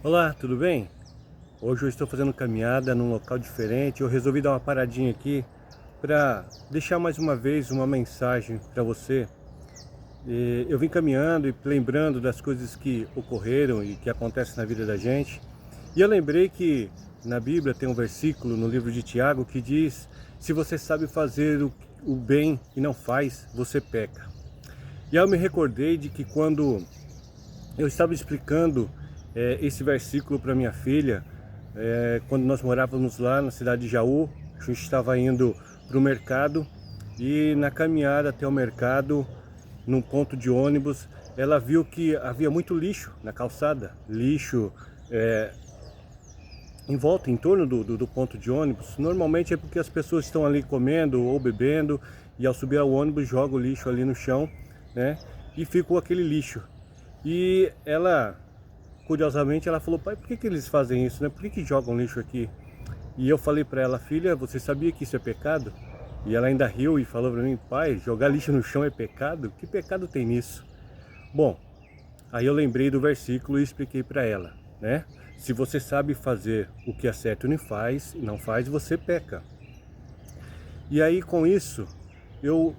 Olá, tudo bem? Hoje eu estou fazendo caminhada num local diferente. Eu resolvi dar uma paradinha aqui para deixar mais uma vez uma mensagem para você. Eu vim caminhando e lembrando das coisas que ocorreram e que acontecem na vida da gente. E eu lembrei que na Bíblia tem um versículo no livro de Tiago que diz: se você sabe fazer o bem e não faz, você peca. E aí eu me recordei de que quando eu estava explicando esse versículo para minha filha, quando nós morávamos lá na cidade de Jaú. A gente estava indo para o mercado e na caminhada até o mercado, num ponto de ônibus, ela viu que havia muito lixo na calçada, lixo em volta, em torno do ponto de ônibus. Normalmente é porque as pessoas estão ali comendo ou bebendo e ao subir ao ônibus jogam o lixo ali no chão, né? E ficou aquele lixo. E ela, curiosamente, ela falou: pai, por que eles fazem isso, né? Por que jogam lixo aqui? E eu falei para ela: filha, você sabia que isso é pecado? E ela ainda riu e falou para mim: pai, jogar lixo no chão é pecado? Que pecado tem nisso? Bom, aí eu lembrei do versículo e expliquei para ela, né? Se você sabe fazer o que é certo e não faz, você peca. E aí com isso, eu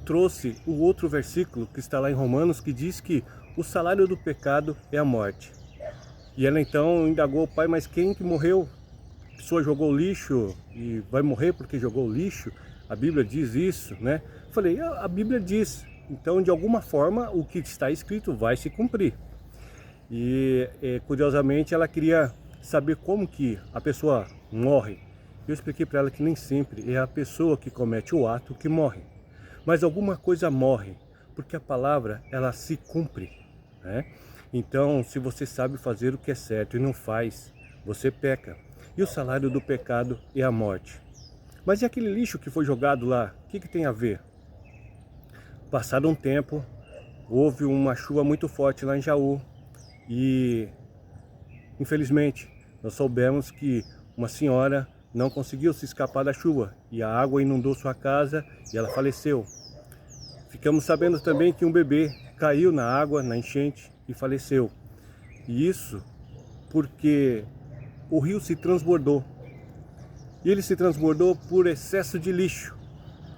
trouxe o outro versículo que está lá em Romanos, que diz que o salário do pecado é a morte. E ela então indagou: pai, mas quem que morreu? A pessoa jogou lixo e vai morrer porque jogou lixo? A Bíblia diz isso, né? Falei: a Bíblia diz. Então, de alguma forma, o que está escrito vai se cumprir. E, curiosamente, ela queria saber como que a pessoa morre. Eu expliquei para ela que nem sempre é a pessoa que comete o ato que morre, mas alguma coisa morre, porque a palavra, ela se cumpre, né? Então, se você sabe fazer o que é certo e não faz, você peca. E o salário do pecado é a morte. Mas e aquele lixo que foi jogado lá? O que tem a ver? Passado um tempo, houve uma chuva muito forte lá em Jaú e, infelizmente, nós soubemos que uma senhora não conseguiu se escapar da chuva e a água inundou sua casa e ela faleceu. Ficamos sabendo também que um bebê caiu na água, na enchente, e faleceu. E isso porque o rio se transbordou. E ele se transbordou por excesso de lixo.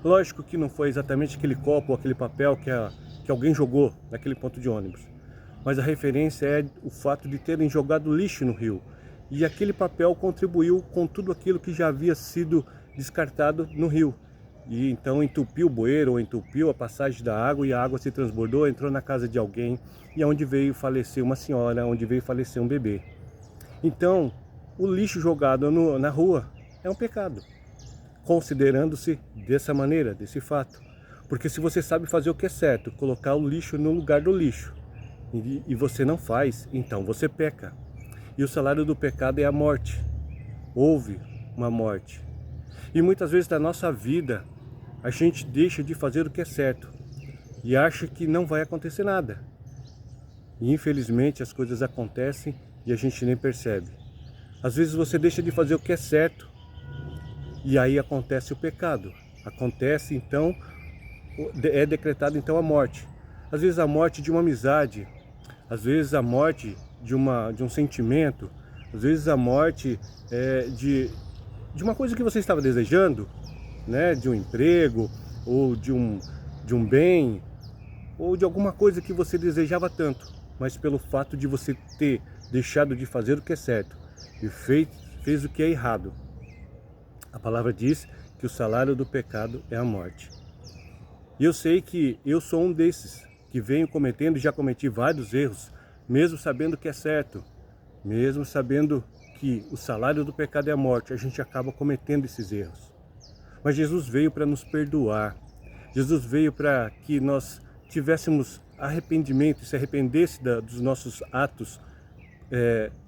Lógico que não foi exatamente aquele copo ou aquele papel que alguém jogou naquele ponto de ônibus. Mas a referência é o fato de terem jogado lixo no rio. E aquele papel contribuiu com tudo aquilo que já havia sido descartado no rio. E então entupiu o bueiro, ou entupiu a passagem da água, e a água se transbordou, entrou na casa de alguém, e onde veio falecer uma senhora, onde veio falecer um bebê. Então, o lixo jogado na rua é um pecado, considerando-se dessa maneira, desse fato. Porque se você sabe fazer o que é certo, colocar o lixo no lugar do lixo, e você não faz, então você peca. E o salário do pecado é a morte. Houve uma morte. E muitas vezes na nossa vida, a gente deixa de fazer o que é certo e acha que não vai acontecer nada. E infelizmente as coisas acontecem e a gente nem percebe. Às vezes você deixa de fazer o que é certo e aí acontece o pecado. Acontece então, é decretado então a morte. Às vezes a morte de uma amizade, às vezes a morte de um sentimento, às vezes a morte de uma coisa que você estava desejando, né? De um emprego, ou de um bem, ou de alguma coisa que você desejava tanto, mas pelo fato de você ter deixado de fazer o que é certo e fez o que é errado. A palavra diz que o salário do pecado é a morte. E eu sei que eu sou um desses que venho cometendo e já cometi vários erros, mesmo sabendo que é certo, mesmo sabendo que o salário do pecado é a morte, a gente acaba cometendo esses erros. Mas Jesus veio para nos perdoar. Jesus veio para que nós tivéssemos arrependimento, se arrependesse dos nossos atos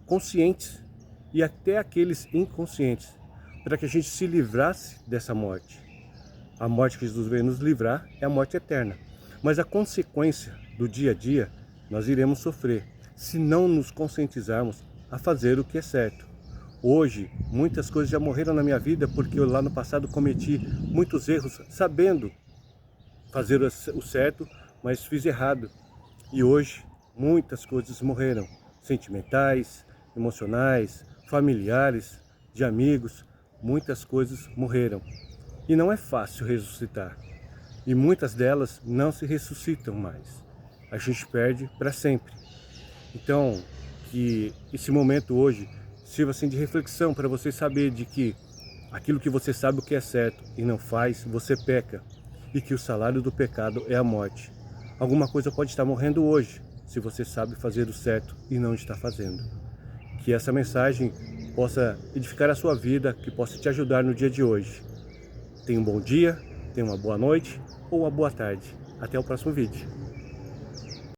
conscientes e até aqueles inconscientes, para que a gente se livrasse dessa morte. A morte que Jesus veio nos livrar é a morte eterna. Mas a consequência do dia a dia nós iremos sofrer se não nos conscientizarmos a fazer o que é certo. Hoje, muitas coisas já morreram na minha vida porque eu lá no passado cometi muitos erros sabendo fazer o certo, mas fiz errado. E hoje, muitas coisas morreram, sentimentais, emocionais, familiares, de amigos, muitas coisas morreram. E não é fácil ressuscitar. E muitas delas não se ressuscitam mais. A gente perde para sempre. Então, que esse momento hoje sirva assim de reflexão para você saber de que aquilo que você sabe o que é certo e não faz, você peca. E que o salário do pecado é a morte. Alguma coisa pode estar morrendo hoje, se você sabe fazer o certo e não está fazendo. Que essa mensagem possa edificar a sua vida, que possa te ajudar no dia de hoje. Tenha um bom dia, tenha uma boa noite ou uma boa tarde. Até o próximo vídeo.